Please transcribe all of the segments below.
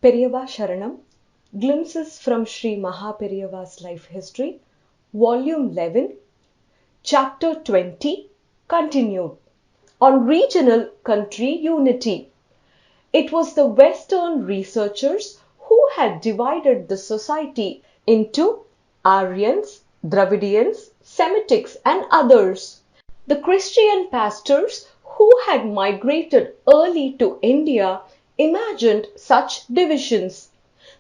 Periyava Sharanam, Glimpses from Sri Mahaperiyava's Life History, Volume 11, Chapter 20, Continued, on Regional Country Unity. It was the Western researchers who had divided the society into Aryans, Dravidians, Semitics, and others. The Christian pastors who had migrated early to India imagined such divisions.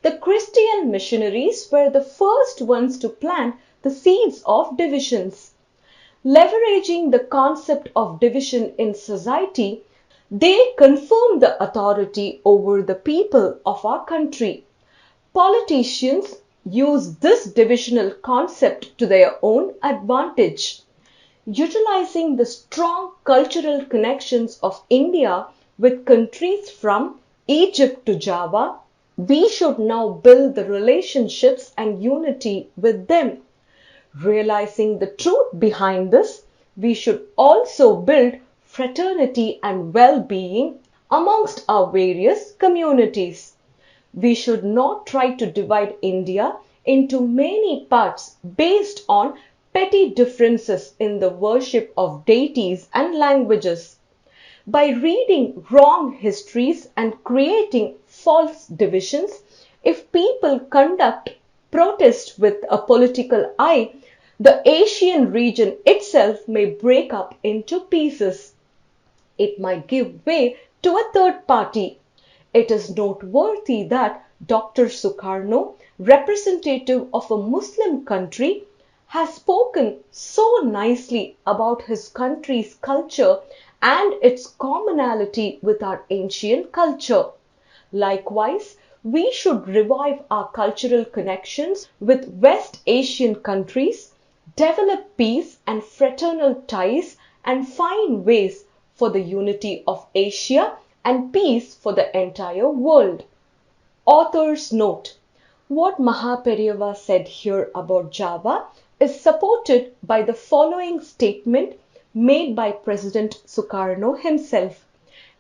The Christian missionaries were the first ones to plant the seeds of divisions. Leveraging the concept of division in society, they confirmed the authority over the people of our country. Politicians use this divisional concept to their own advantage. Utilizing the strong cultural connections of India with countries from Egypt to Java, we should now build the relationships and unity with them. Realizing the truth behind this, we should also build fraternity and well-being amongst our various communities. We should not try to divide India into many parts based on petty differences in the worship of deities and languages. By reading wrong histories and creating false divisions, if people conduct protest with a political eye, the Asian region itself may break up into pieces. It might give way to a third party. It is noteworthy that Dr. Sukarno, representative of a Muslim country, has spoken so nicely about his country's culture and its commonality with our ancient culture. Likewise, we should revive our cultural connections with West Asian countries, develop peace and fraternal ties, and find ways for the unity of Asia and peace for the entire world. Author's note: what Mahaperiyava said here about Java is supported by the following statement made by President Sukarno himself.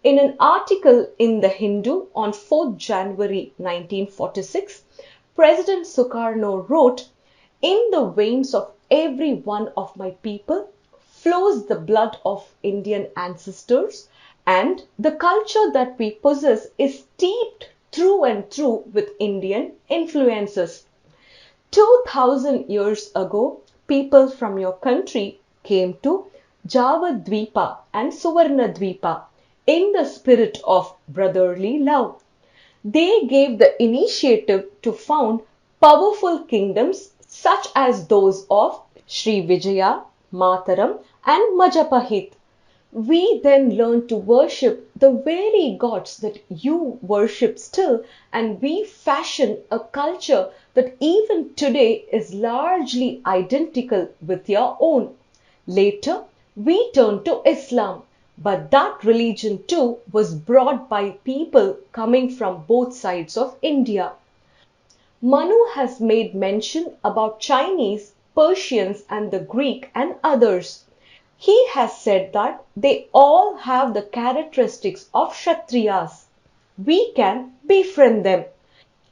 In an article in The Hindu on 4th January 1946, President Sukarno wrote, "In the veins of every one of my people flows the blood of Indian ancestors, and the culture that we possess is steeped through and through with Indian influences. 2000 years ago, people from your country came to Javadvipa and Suvarnadvipa in the spirit of brotherly love. They gave the initiative to found powerful kingdoms such as those of Sri Vijaya, Mataram, and Majapahit. We then learned to worship the very gods that you worship still, and we fashion a culture that even today is largely identical with your own. Later, we turned to Islam, but that religion too was brought by people coming from both sides of India. Manu has made mention about Chinese, Persians, and the Greek and others. He has said that they all have the characteristics of Kshatriyas. We can befriend them.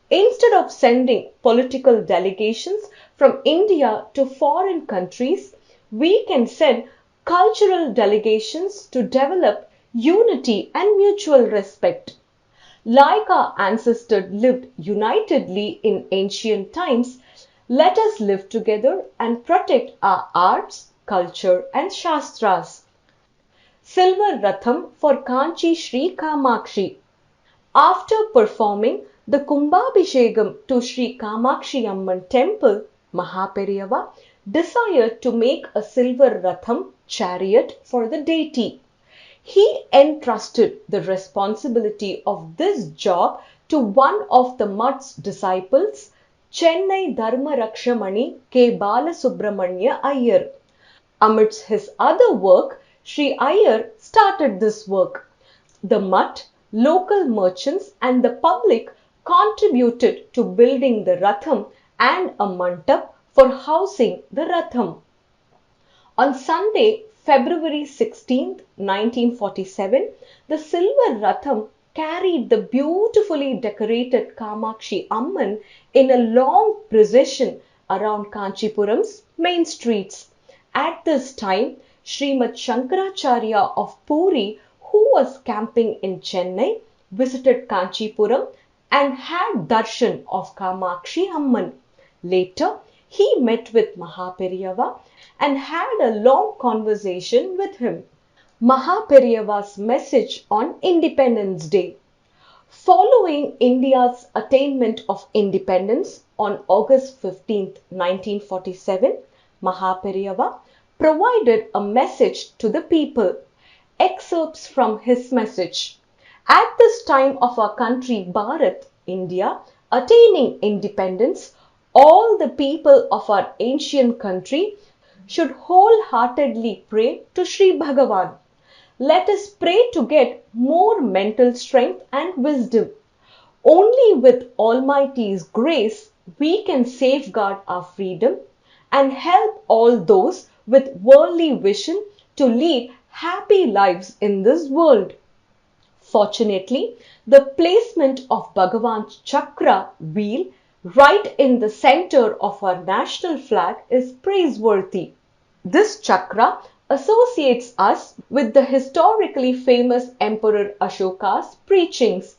Instead of sending political delegations from India to foreign countries, we can send cultural delegations to develop unity and mutual respect. Like our ancestors lived unitedly in ancient times, let us live together and protect our arts, culture, and shastras." Silver Ratham for Kanchi Sri Kamakshi. After performing the Kumbhabhishekam to Sri Kamakshi Amman temple, Mahaperiyava desired to make a silver Ratham chariot for the deity. He entrusted the responsibility of this job to one of the mutt's disciples, Chennai Dharma Rakshamani K. Balasubramanya Iyer. Amidst his other work, Sri Iyer started this work. The mutt, local merchants, and the public contributed to building the Ratham and a mantap for housing the Ratham. On Sunday, February 16, 1947, the silver Ratham carried the beautifully decorated Kamakshi Amman in a long procession around Kanchipuram's main streets. At this time, Srimad Shankaracharya of Puri, who was camping in Chennai, visited Kanchipuram and had darshan of Kamakshi Amman. Later, he met with Mahaperiyava and had a long conversation with him. Mahaperiyava's message on Independence Day. Following India's attainment of independence on August 15, 1947, Mahaperiyava provided a message to the people. Excerpts from his message. At this time of our country Bharat, India, attaining independence, all the people of our ancient country should wholeheartedly pray to Sri Bhagavan. Let us pray to get more mental strength and wisdom. Only with Almighty's grace we can safeguard our freedom and help all those with worldly vision to lead happy lives in this world. Fortunately, the placement of Bhagavan's chakra wheel right in the center of our national flag is praiseworthy. This chakra associates us with the historically famous Emperor Ashoka's preachings.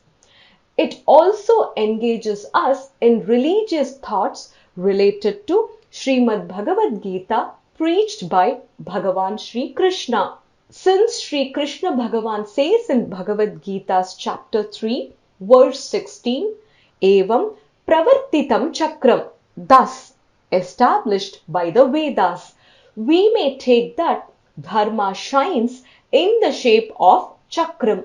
It also engages us in religious thoughts related to Srimad Bhagavad Gita preached by Bhagavan Sri Krishna. Since Sri Krishna Bhagavan says in Bhagavad Gita's chapter 3, verse 16, Evam Pravartitam Chakram, thus established by the Vedas, we may take that Dharma shines in the shape of Chakram.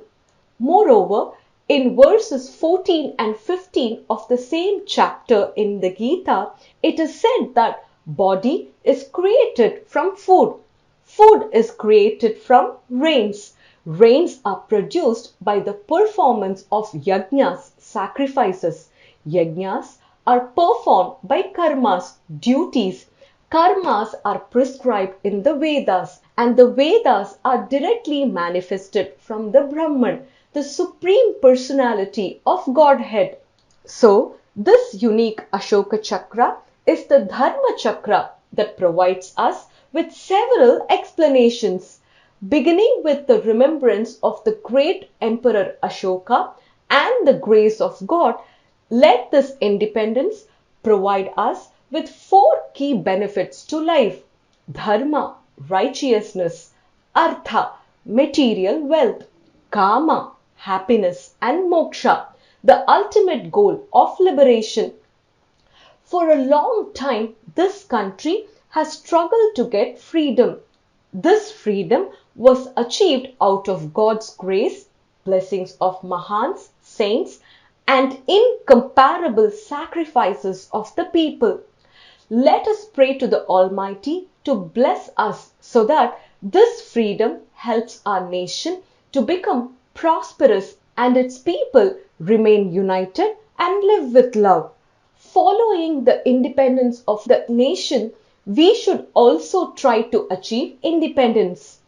Moreover, in verses 14 and 15 of the same chapter in the Gita, it is said that body is created from food. Food is created from rains. Rains are produced by the performance of yajnas, sacrifices. Yajnas are performed by karmas, duties. Karmas are prescribed in the Vedas, and the Vedas are directly manifested from the Brahman, the Supreme Personality of Godhead. So, this unique Ashoka Chakra is the Dharma Chakra that provides us with several explanations, beginning with the remembrance of the great Emperor Ashoka and the grace of God. Let this independence provide us with 4 key benefits to life: Dharma, righteousness; Artha, material wealth; Kama, happiness; and Moksha, the ultimate goal of liberation. For a long time, this country has struggled to get freedom. This freedom was achieved out of God's grace, blessings of Mahans, saints, and incomparable sacrifices of the people. Let us pray to the Almighty to bless us so that this freedom helps our nation to become prosperous and its people remain united and live with love. Following the independence of the nation, we should also try to achieve independence.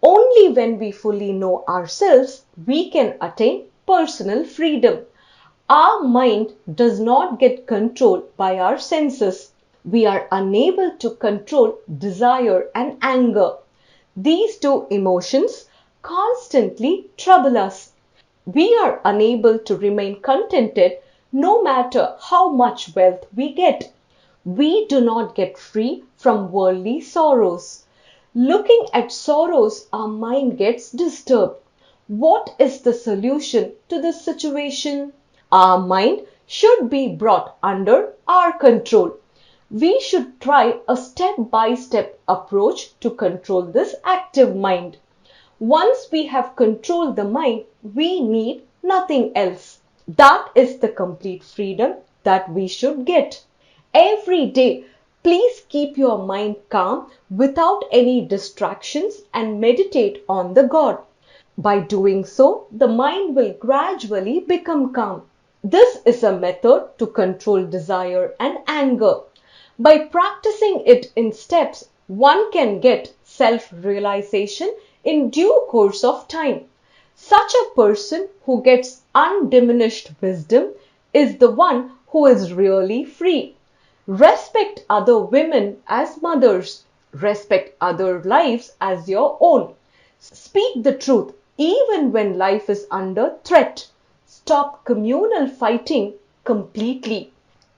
Only when we fully know ourselves, we can attain personal freedom. Our mind does not get controlled by our senses. We are unable to control desire and anger. These 2 emotions constantly trouble us. We are unable to remain contented no matter how much wealth we get. We do not get free from worldly sorrows. Looking at sorrows, our mind gets disturbed. What is the solution to this situation? Our mind should be brought under our control. We should try a step-by-step approach to control this active mind. Once we have controlled the mind, we need nothing else. That is the complete freedom that we should get. Every day, please keep your mind calm without any distractions and meditate on the God. By doing so, the mind will gradually become calm. This is a method to control desire and anger. By practicing it in steps, one can get self-realization in due course of time. Such a person who gets undiminished wisdom is the one who is really free. Respect other women as mothers. Respect other lives as your own. Speak the truth even when life is under threat. Stop communal fighting completely.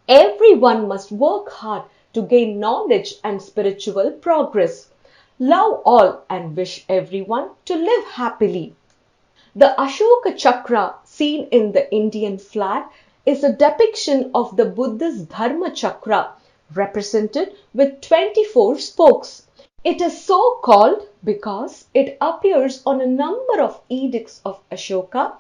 Everyone must work hard to gain knowledge and spiritual progress. Love all and wish everyone to live happily. The Ashoka Chakra seen in the Indian flag is a depiction of the Buddhist Dharma Chakra represented with 24 spokes. It is so called because it appears on a number of edicts of Ashoka,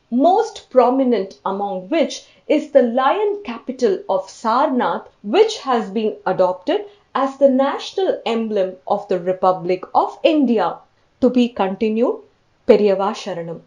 most prominent among which is the lion capital of Sarnath, which has been adopted as the national emblem of the Republic of India. To be continued, Periyava Sharanam.